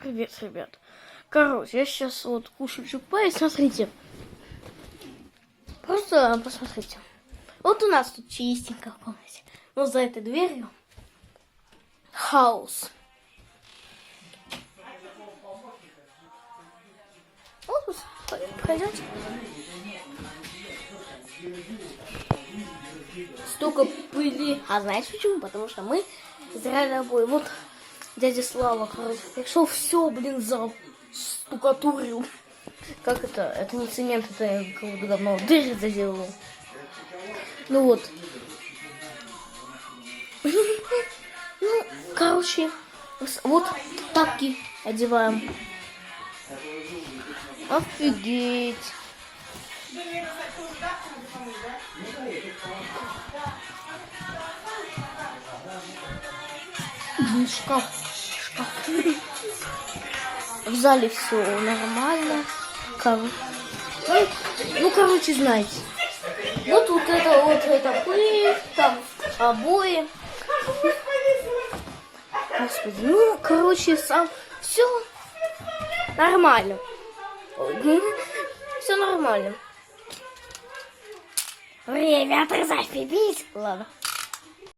Привет, ребят. Короче, я сейчас вот кушаю чупа, и смотрите. Просто посмотрите. Вот у нас тут чистенько в комнате. Но за этой дверью хаос. Вот, пройдете. Столько пыли. А знаете почему? Потому что мы зря работаем. Вот дядя Слава, короче, пришел все, зал штукатурил. Как это? Это не цемент, это какого-то давно дыры заделал. Ну вот. Ну, короче, вот тапки одеваем. Офигеть. Шкаф. В зале все нормально. Ну, короче, знаете. Вот это пыль, там обои. Господи, ну, короче, сам все нормально. Все нормально. Время отрезать пипись. Ладно.